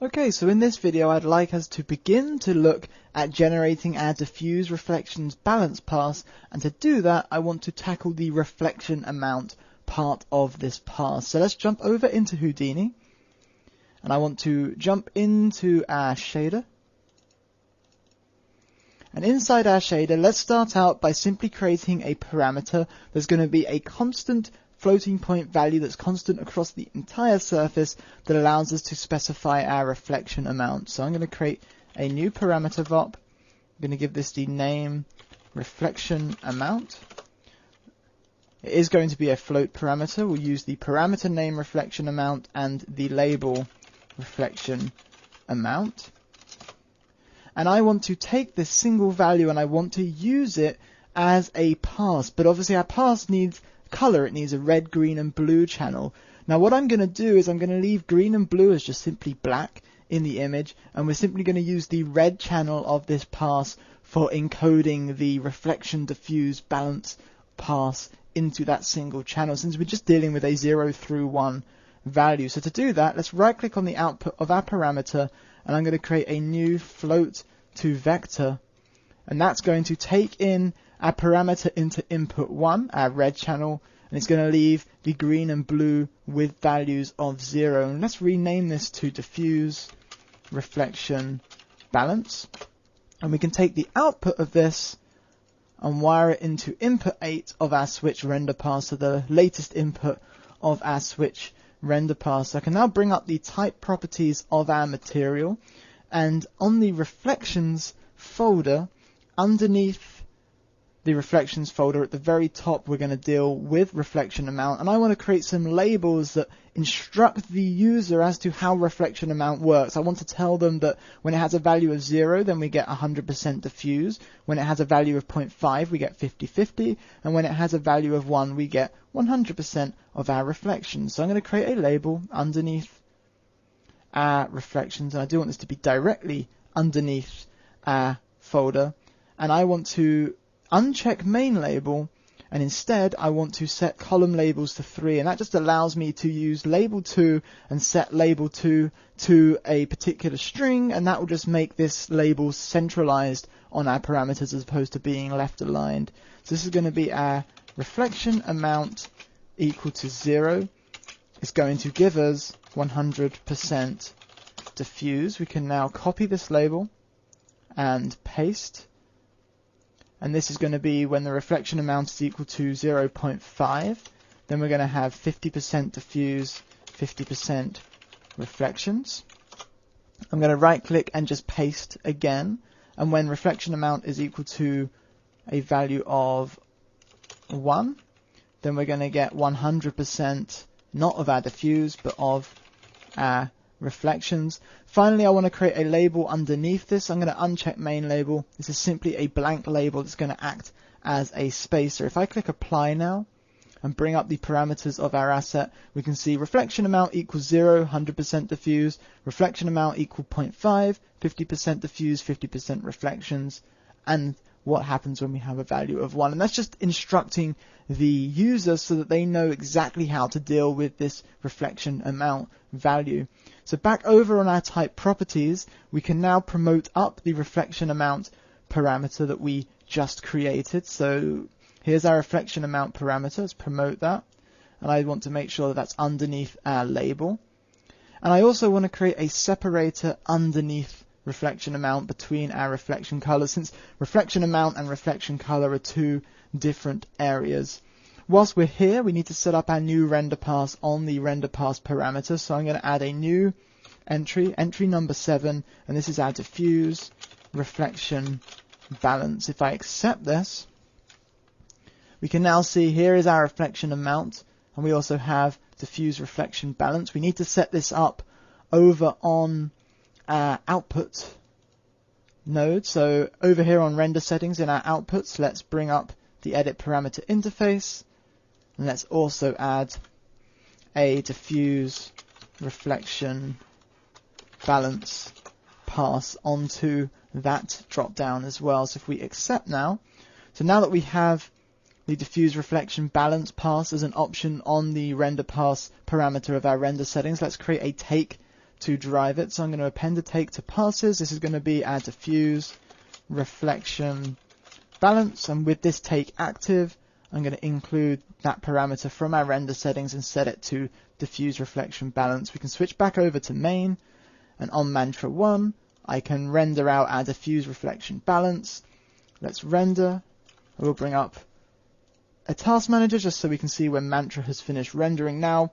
Okay, so in this video I'd like us to begin to look at generating our diffuse reflections balance pass, and to do that I want to tackle the reflection amount part of this pass. So let's jump over into Houdini, and I want to jump into our shader. And inside our shader, let's start out by simply creating a parameter that's going to be a constant floating point value that's constant across the entire surface that allows us to specify our reflection amount. So I'm going to create a new parameter VOP. I'm going to give this the name reflection amount. It is going to be a float parameter. We'll use the parameter name reflection amount and the label reflection amount. And I want to take this single value and I want to use it as a pass. But obviously our pass needs color. It needs a red, green and blue channel. Now what I'm going to do is I'm going to leave green and blue as just simply black in the image, and we're simply going to use the red channel of this pass for encoding the reflection diffuse balance pass into that single channel, since we're just dealing with a 0 through 1 value. So to do that, let's right click on the output of our parameter, and I'm going to create a new float to vector, and that's going to take in our parameter into input 1, our red channel, and it's going to leave the green and blue with values of 0. And let's rename this to diffuse reflection balance, and we can take the output of this and wire it into input 8 of our switch render pass, so the latest input of our switch render pass. So I can now bring up the type properties of our material, and on the reflections folder, underneath the reflections folder at the very top, we're going to deal with reflection amount, and I want to create some labels that instruct the user as to how reflection amount works. I want to tell them that when it has a value of 0, then we get 100% diffuse. When it has a value of 0.5, we get 50-50, and when it has a value of 1, we get 100% of our reflections. So I'm going to create a label underneath our reflections, and I do want this to be directly underneath our folder, and I want to uncheck main label, and instead I want to set column labels to 3, and that just allows me to use label 2 and set label 2 to a particular string, and that will just make this label centralized on our parameters as opposed to being left aligned. So this is going to be our reflection amount equal to 0. It's going to give us 100% diffuse. We can now copy this label and paste. And this is going to be when the reflection amount is equal to 0.5, then we're going to have 50% diffuse, 50% reflections. I'm going to right click and just paste again, and when reflection amount is equal to a value of 1, then we're going to get 100% not of our diffuse but of our reflections. Finally, I want to create a label underneath this. I'm going to uncheck main label. This is simply a blank label that's going to act as a spacer. If I click apply now and bring up the parameters of our asset, we can see reflection amount equals 0, 100% diffuse, reflection amount equal 0.5, 50% diffuse, 50% reflections, and what happens when we have a value of 1. And that's just instructing the user so that they know exactly how to deal with this reflection amount value. So back over on our type properties, we can now promote up the reflection amount parameter that we just created. So here's our reflection amount parameter. Let's promote that, and I want to make sure that that's underneath our label. And I also want to create a separator underneath reflection amount between our reflection colors, since reflection amount and reflection color are two different areas. Whilst we're here, we need to set up our new render pass on the render pass parameter. So I'm going to add a new entry number 7, and this is our diffuse reflection balance. If I accept this, we can now see here is our reflection amount, and we also have diffuse reflection balance. We need to set this up over on our output node. So over here on render settings in our outputs, let's bring up the edit parameter interface, and let's also add a diffuse reflection balance pass onto that drop down as well. So if we accept now, so now that we have the diffuse reflection balance pass as an option on the render pass parameter of our render settings, let's create a take to drive it. So I'm going to append a take to passes. This is going to be our diffuse reflection balance, and with this take active, I'm going to include that parameter from our render settings and set it to diffuse reflection balance. We can switch back over to main, and on mantra 1 I can render out our diffuse reflection balance. Let's render. I will bring up a task manager just so we can see when mantra has finished rendering. Now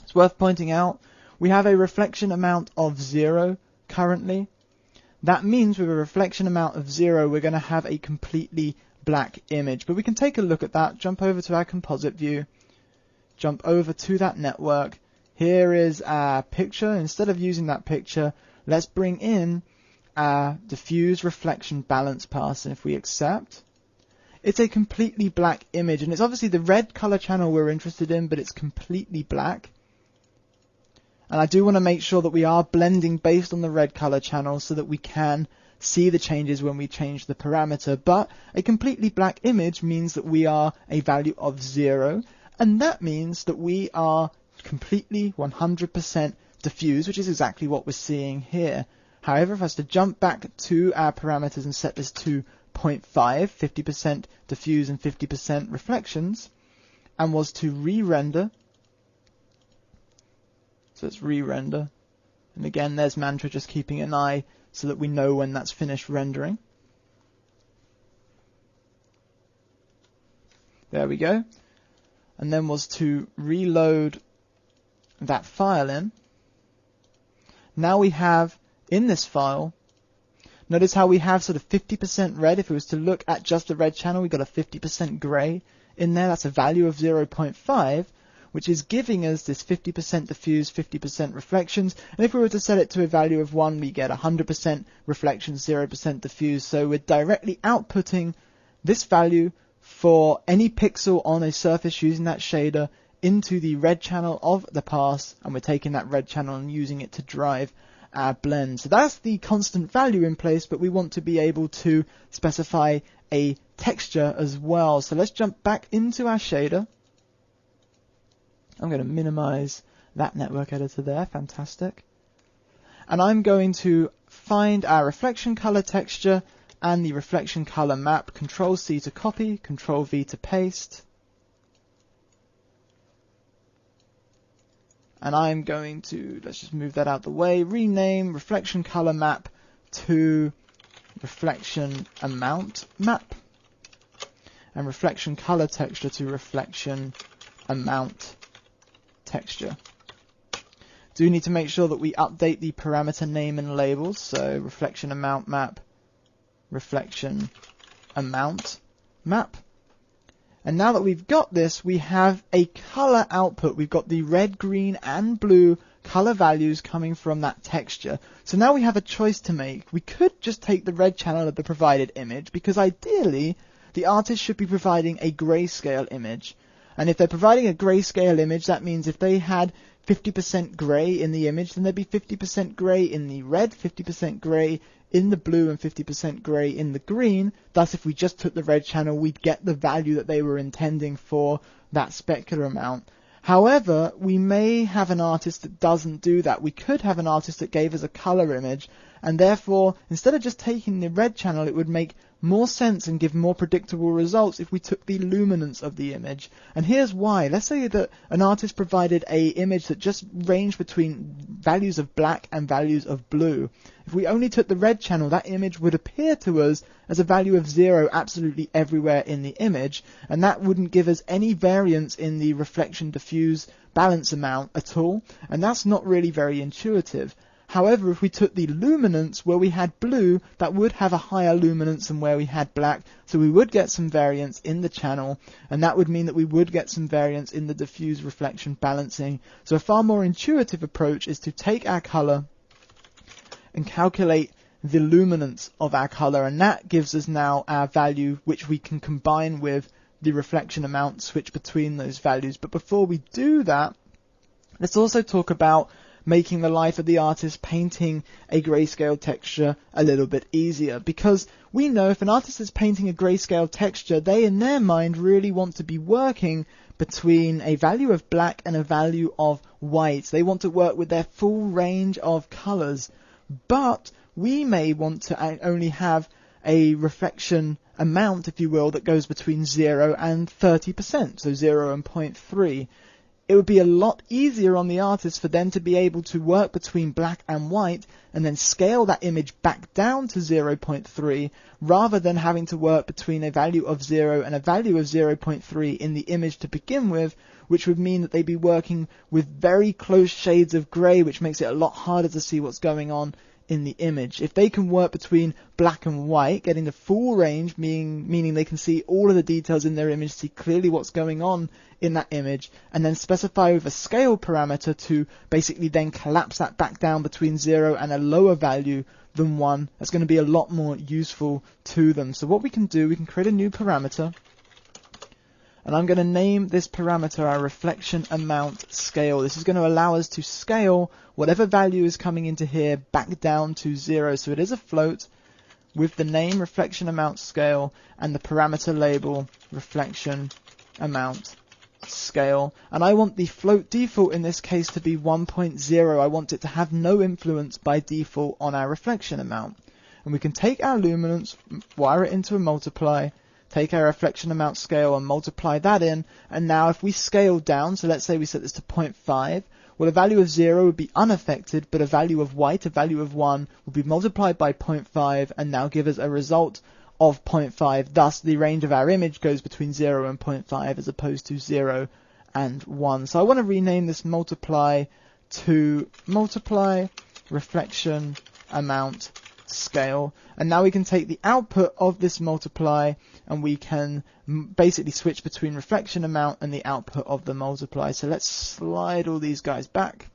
it's worth pointing out we have a reflection amount of 0 currently. That means with a reflection amount of 0 we're going to have a completely black image, but we can take a look at that. Jump over to our composite view, jump over to that network. Here is our picture. Instead of using that picture, let's bring in our diffuse reflection balance pass, and if we accept, it's a completely black image, and it's obviously the red color channel we're interested in, but it's completely black. And I do want to make sure that we are blending based on the red color channel so that we can see the changes when we change the parameter. But a completely black image means that we are a value of 0, and that means that we are completely 100% diffuse, which is exactly what we're seeing here. However, if I was to jump back to our parameters and set this to 0.5, 50% diffuse and 50% reflections, and was to re-render, so let's re-render, and again there's mantra just keeping an eye so that we know when that's finished rendering. There we go. And then was to reload that file in. Now we have in this file, notice how we have sort of 50% red. If it was to look at just the red channel, we got a 50% gray in there. That's a value of 0.5, which is giving us this 50% diffuse, 50% reflections. And if we were to set it to a value of 1, we get 100% reflections, 0% diffuse. So we're directly outputting this value for any pixel on a surface using that shader into the red channel of the pass, and we're taking that red channel and using it to drive our blend. So that's the constant value in place, but we want to be able to specify a texture as well. So let's jump back into our shader. I'm going to minimize that network editor there. Fantastic. And I'm going to find our reflection color texture and the reflection color map. Control C to copy, Control V to paste. And I'm going to, let's just move that out the way, rename reflection color map to reflection amount map, and reflection color texture to reflection amount texture. Do need to make sure that we update the parameter name and labels, so reflection amount map, reflection amount map. And now that we've got this, we have a color output. We've got the red, green, and blue color values coming from that texture. So now we have a choice to make. We could just take the red channel of the provided image, because ideally the artist should be providing a grayscale image. And if they're providing a grayscale image, that means if they had 50% gray in the image, then there'd be 50% gray in the red, 50% gray in the blue, and 50% gray in the green. Thus, if we just took the red channel, we'd get the value that they were intending for that specular amount. However, we may have an artist that doesn't do that. We could have an artist that gave us a color image, and therefore, instead of just taking the red channel, it would make more sense and give more predictable results if we took the luminance of the image. And here's why. Let's say that an artist provided a image that just ranged between values of black and values of blue. If we only took the red channel, that image would appear to us as a value of 0 absolutely everywhere in the image, and that wouldn't give us any variance in the reflection diffuse balance amount at all, and that's not really very intuitive. However, if we took the luminance where we had blue, that would have a higher luminance than where we had black, so we would get some variance in the channel, and that would mean that we would get some variance in the diffuse reflection balancing. So a far more intuitive approach is to take our color and calculate the luminance of our color, and that gives us now our value, which we can combine with the reflection amount, switch between those values. But before we do that, let's also talk about making the life of the artist painting a grayscale texture a little bit easier, because we know if an artist is painting a grayscale texture, they in their mind really want to be working between a value of black and a value of white. They want to work with their full range of colors, but we may want to only have a reflection amount, if you will, that goes between 0 and 30%, so 0 and 0.3. It would be a lot easier on the artist for them to be able to work between black and white and then scale that image back down to 0.3 rather than having to work between a value of 0 and a value of 0.3 in the image to begin with, which would mean that they'd be working with very close shades of grey, which makes it a lot harder to see what's going on in the image. If they can work between black and white, getting the full range, meaning they can see all of the details in their image, see clearly what's going on in that image, and then specify with a scale parameter to basically then collapse that back down between 0 and a lower value than 1, that's going to be a lot more useful to them. So what we can do, we can create a new parameter, and I'm going to name this parameter our reflection amount scale. This is going to allow us to scale whatever value is coming into here back down to 0. So it is a float with the name reflection amount scale and the parameter label reflection amount scale. And I want the float default in this case to be 1.0. I want it to have no influence by default on our reflection amount. And we can take our luminance, wire it into a multiply, take our reflection amount scale and multiply that in, and now if we scale down, so let's say we set this to 0.5, well, a value of 0 would be unaffected, but a value of white, a value of 1, would be multiplied by 0.5 and now give us a result of 0.5. Thus, the range of our image goes between 0 and 0.5 as opposed to 0 and 1. So I want to rename this multiply to multiply reflection amount scale, and now we can take the output of this multiply and we can basically switch between reflection amount and the output of the multiply. So let's slide all these guys back.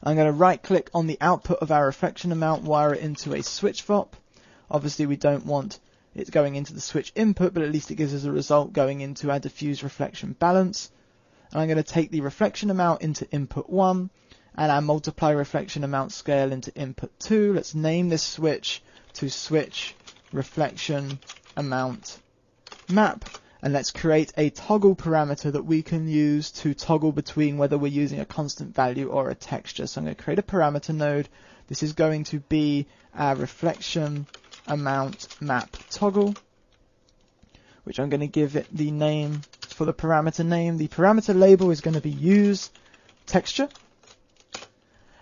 I'm going to right click on the output of our reflection amount, wire it into a switch FOP. Obviously we don't want it going into the switch input, but at least it gives us a result going into our diffuse reflection balance. And I'm going to take the reflection amount into input 1 and our multiply reflection amount scale into input 2. Let's name this switch to switch reflection amount map, and let's create a toggle parameter that we can use to toggle between whether we're using a constant value or a texture. So I'm going to create a parameter node. This is going to be our reflection amount map toggle, which I'm going to give it the name for the parameter name. The parameter label is going to be use texture,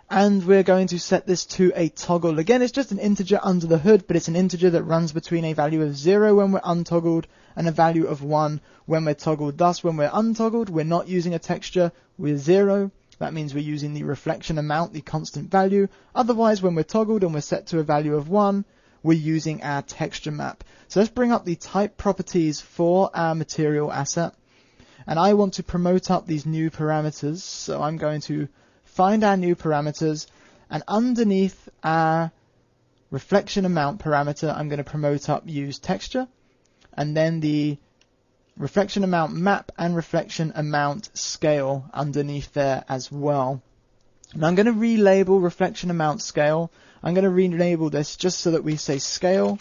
and we're going to set this to a toggle. Again, it's just an integer under the hood, but it's an integer that runs between a value of 0 when we're untoggled and a value of 1 when we're toggled. Thus, when we're untoggled, we're not using a texture with 0. That means we're using the reflection amount, the constant value. Otherwise, when we're toggled and we're set to a value of 1, we're using our texture map. So let's bring up the type properties for our material asset. And I want to promote up these new parameters. So I'm going to find our new parameters, and underneath our reflection amount parameter, I'm going to promote up use texture, and then the reflection amount map and reflection amount scale underneath there as well. And I'm going to relabel reflection amount scale. I'm going to relabel this just so that we say scale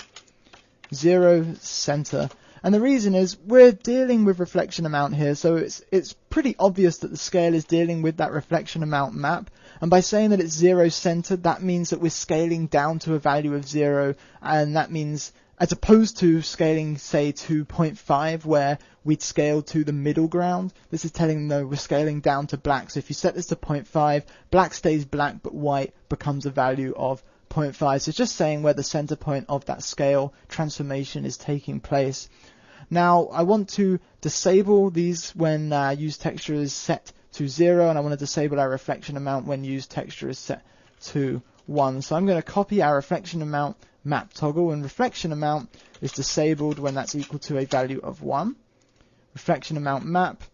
0 center. And the reason is we're dealing with reflection amount here, so it's pretty obvious that the scale is dealing with that reflection amount map. And by saying that it's 0 centered, that means that we're scaling down to a value of 0, and that means, as opposed to scaling, say, to 0.5, where we'd scale to the middle ground, this is telling them, no, we're scaling down to black. So if you set this to 0.5, black stays black, but white becomes a value of 0.5. So it's just saying where the center point of that scale transformation is taking place. Now, I want to disable these when use texture is set to 0, and I want to disable our reflection amount when use texture is set to 1. So I'm going to copy our reflection amount map toggle, and reflection amount is disabled when that's equal to a value of 1. Reflection amount map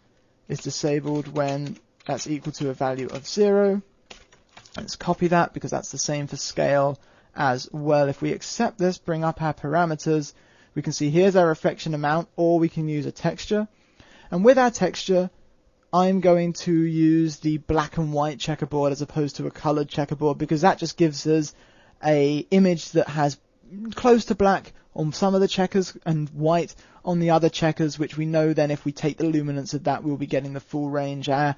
is disabled when that's equal to a value of 0. Let's copy that because that's the same for scale as well. If we accept this, bring up our parameters, we can see here's our reflection amount, or we can use a texture. And with our texture, I'm going to use the black and white checkerboard as opposed to a colored checkerboard, because that just gives us a image that has close to black on some of the checkers and white on the other checkers, which we know then if we take the luminance of that, we'll be getting the full range. Our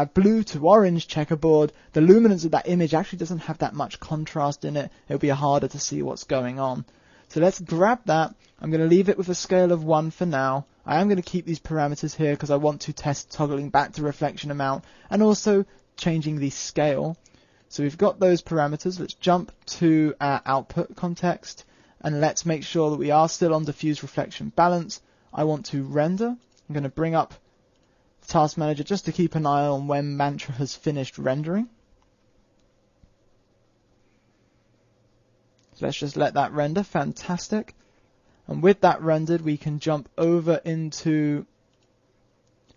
blue to orange checkerboard, the luminance of that image actually doesn't have that much contrast in it. It'll be harder to see what's going on. So let's grab that. I'm going to leave it with a scale of 1 for now. I am going to keep these parameters here because I want to test toggling back to reflection amount and also changing the scale. So we've got those parameters. Let's jump to our output context and let's make sure that we are still on diffuse reflection balance. I want to render. I'm going to bring up the task manager just to keep an eye on when Mantra has finished rendering. So let's just let that render. Fantastic. And with that rendered, we can jump over into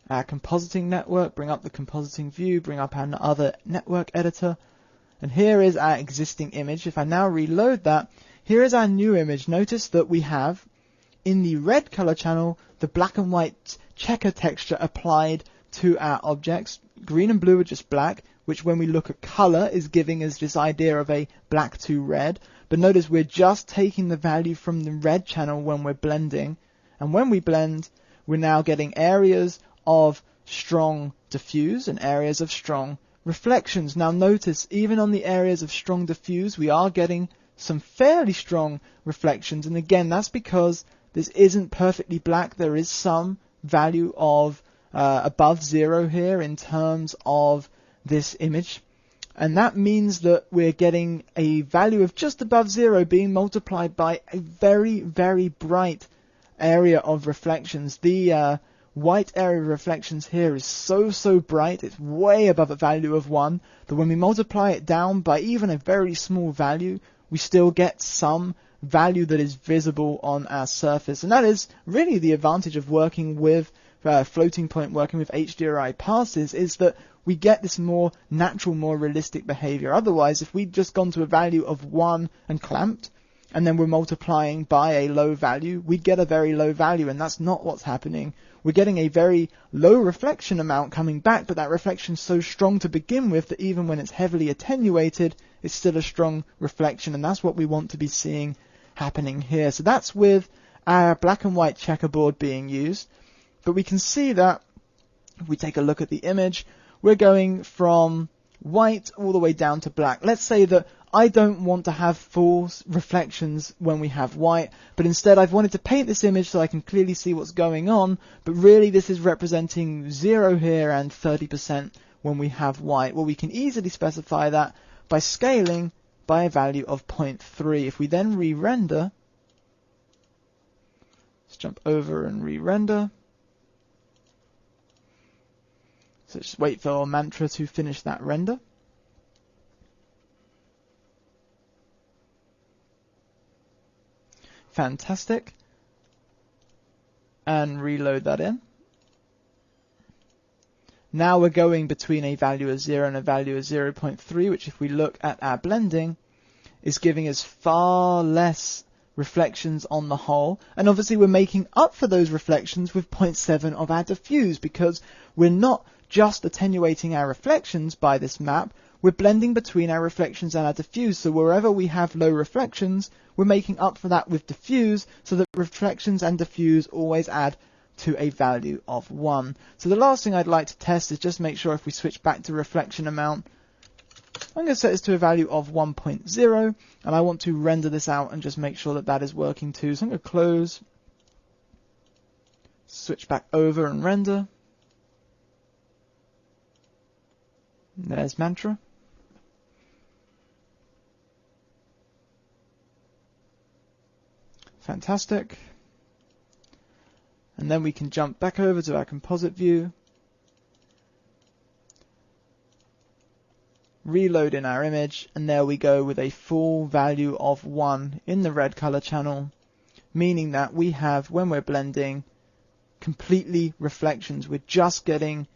our compositing network, bring up the compositing view, bring up our other network editor. And here is our existing image. If I now reload that, here is our new image. Notice that we have, in the red color channel, the black and white checker texture applied to our objects. Green and blue are just black, which when we look at color is giving us this idea of a black to red. But notice we're just taking the value from the red channel when we're blending. And when we blend, we're now getting areas of strong diffuse and areas of strong reflections. Now notice, even on the areas of strong diffuse, we are getting some fairly strong reflections. And again, that's because this isn't perfectly black. There is some value of above 0 here in terms of this image. And that means that we're getting a value of just above 0 being multiplied by a very, very bright area of reflections. The white area of reflections here is so bright, it's way above a value of 1, that when we multiply it down by even a very small value, we still get some value that is visible on our surface. And that is really the advantage of working with floating point, working with HDRI passes, is that we get this more natural, more realistic behavior. Otherwise, if we'd just gone to a value of 1 and clamped, and then we're multiplying by a low value, we'd get a very low value, and that's not what's happening. We're getting a very low reflection amount coming back, but that reflection's so strong to begin with that even when it's heavily attenuated, it's still a strong reflection, and that's what we want to be seeing happening here. So that's with our black and white checkerboard being used. But we can see that if we take a look at the image, we're going from white all the way down to black. Let's say that I don't want to have full reflections when we have white, but instead I've wanted to paint this image so I can clearly see what's going on, but really this is representing 0 here and 30% when we have white. Well, we can easily specify that by scaling by a value of 0.3. If we then re-render, let's jump over and re-render. So just wait for Mantra to finish that render. Fantastic. And reload that in. Now we're going between a value of 0 and a value of 0.3, which if we look at our blending, is giving us far less reflections on the whole. And obviously we're making up for those reflections with 0.7 of our diffuse, because we're not just attenuating our reflections by this map, we're blending between our reflections and our diffuse. So wherever we have low reflections, we're making up for that with diffuse, so that reflections and diffuse always add to a value of 1. So the last thing I'd like to test is just make sure if we switch back to reflection amount, I'm going to set this to a value of 1.0, and I want to render this out and just make sure that that is working too. So I'm going to close, switch back over and render. There's Mantra. Fantastic. And then we can jump back over to our composite view, reload in our image, and there we go with a full value of 1 in the red color channel, meaning that we have, when we're blending, completely reflections. We're just getting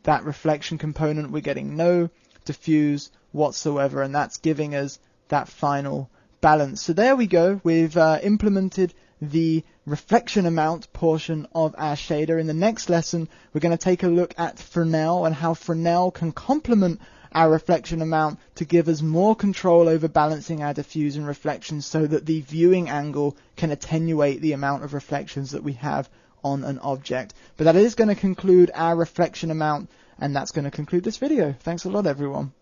that reflection component, we're getting no diffuse whatsoever, and that's giving us that final balance. So there we go, we've implemented the reflection amount portion of our shader. In the next lesson, we're going to take a look at Fresnel and how Fresnel can complement our reflection amount to give us more control over balancing our diffuse and reflections so that the viewing angle can attenuate the amount of reflections that we have on an object. But that is going to conclude our reflection amount, and that's going to conclude this video. Thanks a lot, everyone.